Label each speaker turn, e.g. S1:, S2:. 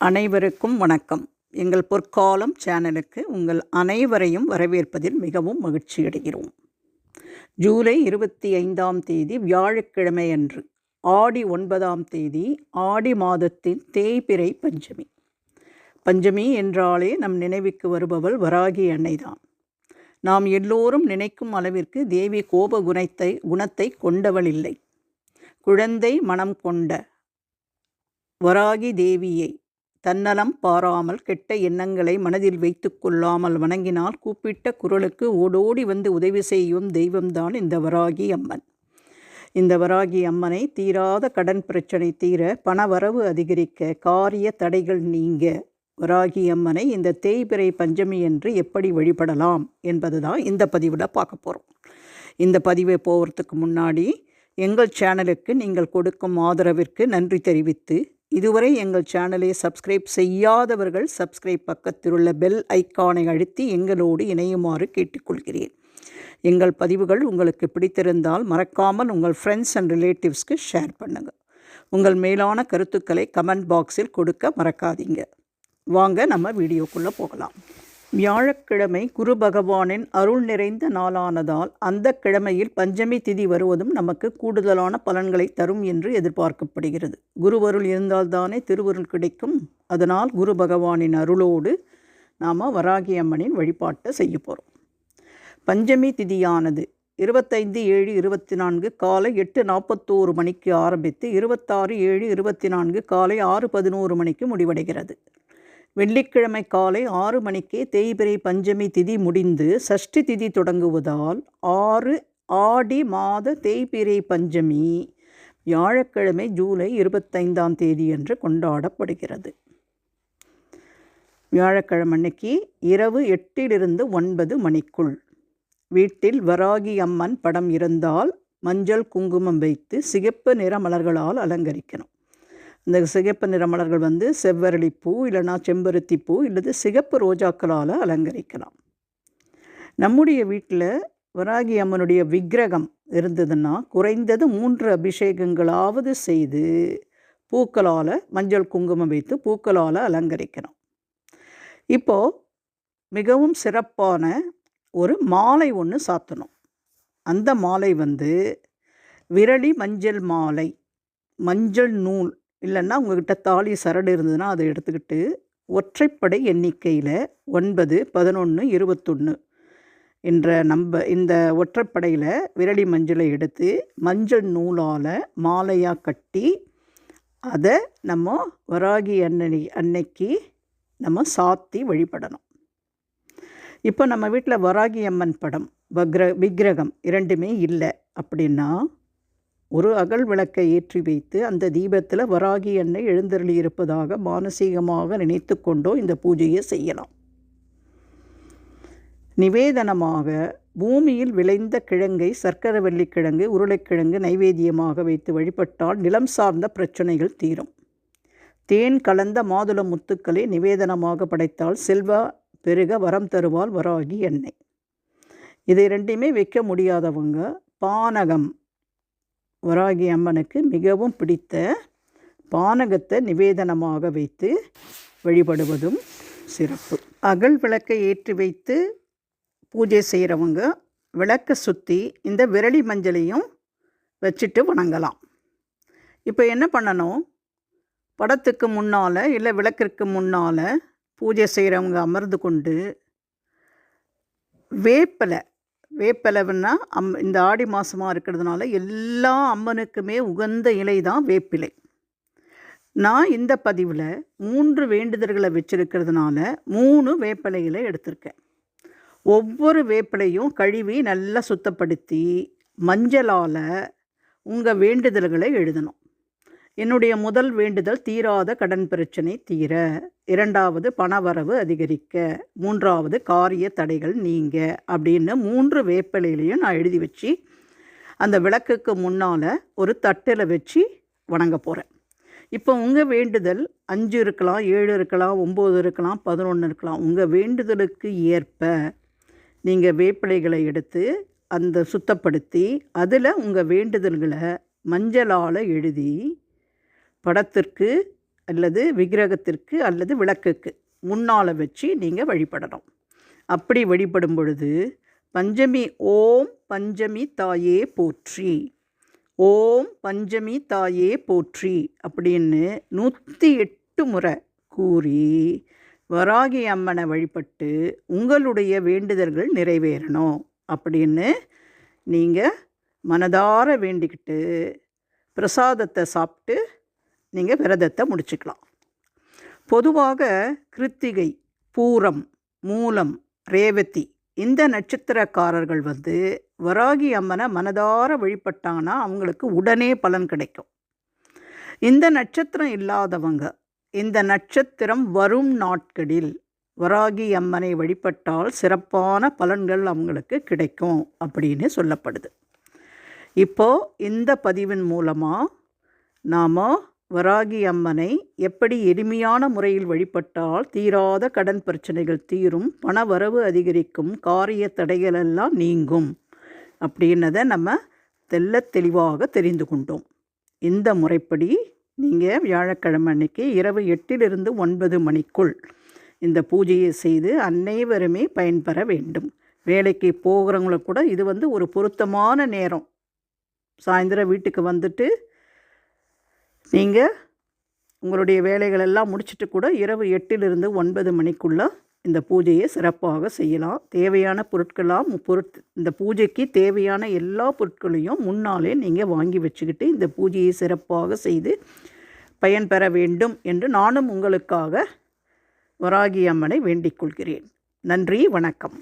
S1: அனைவருக்கும் வணக்கம். எங்கள் பொற்காலம் சேனலுக்கு உங்கள் அனைவரையும் வரவேற்பதில் மிகவும் மகிழ்ச்சியடைகிறோம். ஜூலை 25ஆம் தேதி வியாழக்கிழமை அன்று ஆடி 9ஆம் தேதி ஆடி மாதத்தின் தேய்பிறை பஞ்சமி. பஞ்சமி என்றாலே நம் நினைவுக்கு வருபவள் வராகி அன்னைதான். நாம் எல்லோரும் நினைக்கும் அளவிற்கு தேவி கோப குணத்தை கொண்டவள் இல்லை. குழந்தை மனம் கொண்ட வராகி தேவியை தன்னலம் பாராமல் கெட்ட எண்ணங்களை மனதில் வைத்து கொள்ளாமல் வணங்கினால் கூப்பிட்ட குரலுக்கு ஓடோடி வந்து உதவி செய்யும் தெய்வம்தான் இந்த வராகி அம்மன். இந்த வராகி அம்மனை தீராத கடன் பிரச்சனை தீர, பணவரவு அதிகரிக்க, காரிய தடைகள் நீங்க வராகி அம்மனை இந்த தேய்பிறை பஞ்சமி என்று எப்படி வழிபடலாம் என்பதுதான் இந்த பதிவில் பார்க்க போகிறோம். இந்த பதிவை போகிறதுக்கு முன்னாடி எங்கள் சேனலுக்கு நீங்கள் கொடுக்கும் ஆதரவிற்கு நன்றி தெரிவித்து, இதுவரை எங்கள் சேனலை சப்ஸ்கிரைப் செய்யாதவர்கள் சப்ஸ்கிரைப் பக்கத்தில் உள்ள பெல் ஐக்கானை அழுத்தி எங்களோடு இணையுமாறு கேட்டுக்கொள்கிறேன். எங்கள் பதிவுகள் உங்களுக்கு பிடித்திருந்தால் மறக்காமல் உங்கள் ஃப்ரெண்ட்ஸ் அண்ட் ரிலேட்டிவ்ஸ்க்கு ஷேர் பண்ணுங்கள். உங்கள் மேலான கருத்துக்களை கமெண்ட் பாக்ஸில் கொடுக்க மறக்காதீங்க. வாங்க நம்ம வீடியோக்குள்ளே போகலாம். வியாழக்கிழமை குரு பகவானின் அருள் நிறைந்த நாளானதால் அந்த கிழமையில் பஞ்சமி திதி வருவதும் நமக்கு கூடுதலான பலன்களை தரும் என்று எதிர்பார்க்கப்படுகிறது. குருவருள் இருந்தால்தானே திருவருள் கிடைக்கும். அதனால் குரு பகவானின் அருளோடு நாம் வராகி அம்மனின் வழிபாட்டை செய்ய போகிறோம். பஞ்சமி திதியானது 25/7/24 காலை 8:41 மணிக்கு ஆரம்பித்து 26/7/24 காலை 6:11 மணிக்கு முடிவடைகிறது. வெள்ளிக்கிழமை காலை 6 மணிக்கே தேய்பிறை பஞ்சமி திதி முடிந்து சஷ்டி திதி தொடங்குவதால் 6 ஆடி மாத தேய்பிறை பஞ்சமி வியாழக்கிழமை ஜூலை 25ஆம் தேதி என்று கொண்டாடப்படுகிறது. வியாழக்கிழமை அன்னைக்கு இரவு 8 - 9 வீட்டில் வராகி அம்மன் படம் இருந்தால் மஞ்சள் குங்குமம் வைத்து சிகப்பு நிற மலர்களால் அலங்கரிக்கணும். இந்த சிகப்பு நிற மலர்கள் செவ்வரளிப்பூ இல்லைனா செம்பருத்தி பூ இல்லது சிகப்பு ரோஜாக்களால் அலங்கரிக்கலாம். நம்முடைய வீட்டில் வராகி அம்மனுடைய விக்கிரகம் இருந்ததுன்னா குறைந்தது 3 அபிஷேகங்களாவது செய்து பூக்களால் மஞ்சள் குங்குமம் வைத்து பூக்களால் அலங்கரிக்கணும். இப்போது மிகவும் சிறப்பான ஒரு மாலை ஒன்று சாத்தணும். அந்த மாலை விரலி மஞ்சள் மாலை, மஞ்சள் நூல் இல்லைன்னா உங்கள்கிட்ட தாலி சரடு இருந்ததுன்னா அதை எடுத்துக்கிட்டு ஒற்றைப்படை எண்ணிக்கையில் 9, 11, 21 என்ற இந்த ஒற்றைப்படையில் விரலி மஞ்சளை எடுத்து மஞ்சள் நூலால் மாலையாக கட்டி அதை நம்ம வராகி அன்னைக்கு நம்ம சாத்தி வழிபடணும். இப்போ நம்ம வீட்டில் வராகி அம்மன் படம் விக்கிரகம் இரண்டுமே இல்லை அப்படின்னா ஒரு அகல் விளக்கை ஏற்றி வைத்து அந்த தீபத்தில் வராகி அன்னை எழுந்தருளி இருப்பதாக மானசீகமாக நினைத்து கொண்டோ இந்த பூஜையை செய்யலாம். நிவேதனமாக பூமியில் விளைந்த கிழங்கை, சர்க்கரவள்ளி கிழங்கு, உருளைக்கிழங்கு நைவேத்தியமாக வைத்து வழிபட்டால் நிலம் சார்ந்த பிரச்சனைகள் தீரும். தேன் கலந்த மாதுளை முத்துக்களை நிவேதனமாக படைத்தால் செல்வ பெருக வரம் தருவாள் வராகி அன்னை. இதை ரெண்டையுமே வைக்க முடியாதவங்க பானகம், வராகி அம்மனுக்கு மிகவும் பிடித்த பானகத்தை நிவேதனமாக வைத்து வழிபடுவதும் சிறப்பு. அகல் விளக்கை ஏற்றி வைத்து பூஜை செய்கிறவங்க விளக்கை சுற்றி இந்த விரலி மஞ்சளையும் வச்சுட்டு வணங்கலாம். இப்போ என்ன பண்ணணும், படத்துக்கு முன்னால் இல்லை விளக்கிற்கு முன்னால் பூஜை செய்கிறவங்க அமர்ந்து கொண்டு வேப்பிலைன்னா இந்த ஆடி மாதமாக இருக்கிறதுனால எல்லா அம்மனுக்குமே உகந்த இலை தான் வேப்பிலை. நான் இந்த பதிவில் 3 வேண்டுதல்களை வச்சுருக்கிறதுனால 3 வேப்பிலைகளை எடுத்திருக்கேன். ஒவ்வொரு வேப்பிலையும் கழுவி நல்லா சுத்தப்படுத்தி மஞ்சளால் உங்கள் வேண்டுதல்களை எழுதணும். என்னுடைய முதல் வேண்டுதல் தீராத கடன் பிரச்சனை தீர, 2வது பணவரவு அதிகரிக்க, 3வது காரிய தடைகள் நீங்க அப்படின்னு 3 வேப்பிலையிலையும் நான் எழுதி வச்சு அந்த விளக்குக்கு முன்னால் ஒரு தட்டில் வச்சு வணங்க போகிறேன். இப்போ உங்கள் வேண்டுதல் 5 இருக்கலாம், 7 இருக்கலாம், 9 இருக்கலாம், 11 இருக்கலாம். உங்கள் வேண்டுதலுக்கு ஏற்ப நீங்கள் வேப்பிலைகளை எடுத்து அந்த சுத்தப்படுத்தி அதில் உங்கள் வேண்டுதல்களை மஞ்சளால் எழுதி படத்திற்கு அல்லது விக்கிரகத்திற்கு அல்லது விளக்குக்கு முன்னால் வச்சு நீங்கள் வழிபடணும். அப்படி வழிபடும் பொழுது பஞ்சமி ஓம் பஞ்சமி தாயே போற்றி, ஓம் பஞ்சமி தாயே போற்றி அப்படின்னு 108 முறை கூறி வராகி அம்மனை வழிபட்டு உங்களுடைய வேண்டுதல்கள் நிறைவேறணும் அப்படின்னு நீங்கள் மனதார வேண்டிக்கிட்டு பிரசாதத்தை சாப்பிட்டு நீங்கள் விரதத்தை முடிச்சுக்கலாம். பொதுவாக கிருத்திகை, பூரம், மூலம், ரேவதி இந்த நட்சத்திரக்காரர்கள் வராகி அம்மனை மனதார வழிபட்டாங்கன்னா அவங்களுக்கு உடனே பலன் கிடைக்கும். இந்த நட்சத்திரம் இல்லாதவங்க இந்த நட்சத்திரம் வரும் நாட்களில் வராகி அம்மனை வழிபட்டால் சிறப்பான பலன்கள் அவங்களுக்கு கிடைக்கும் அப்படின்னு சொல்லப்படுது. இப்போது இந்த பதிவின் மூலமாக நாம் வராகி அம்மனை எப்படி எளிமையான முறையில் வழிபட்டால் தீராத கடன் பிரச்சனைகள் தீரும், பண வரவு அதிகரிக்கும், காரிய தடைகளெல்லாம் நீங்கும் அப்படின்னதை நம்ம தெளிவாக தெரிந்து கொண்டோம். இந்த முறைப்படி நீங்கள் வியாழக்கிழமை அன்னைக்கு இரவு 8லிருந்து 9 மணிக்குள் இந்த பூஜையை செய்து அனைவருமே பயன்பெற வேண்டும். வேலைக்கு போகிறவங்களுக்கு கூட இது ஒரு பொருத்தமான நேரம். சாயந்தரம் வீட்டுக்கு வந்துட்டு நீங்கள் உங்களுடைய வேலைகளெல்லாம் முடிச்சுட்டு கூட இரவு 8லிருந்து 9 மணிக்குள்ளே இந்த பூஜையை சிறப்பாக செய்யலாம். தேவையான இந்த பூஜைக்கு தேவையான எல்லா பொருட்களையும் முன்னாலே நீங்கள் வாங்கி வச்சுக்கிட்டு இந்த பூஜையை சிறப்பாக செய்து பயன்பெற வேண்டும் என்று நானும் உங்களுக்காக வராகி அம்மனை வேண்டிக் கொள்கிறேன். நன்றி, வணக்கம்.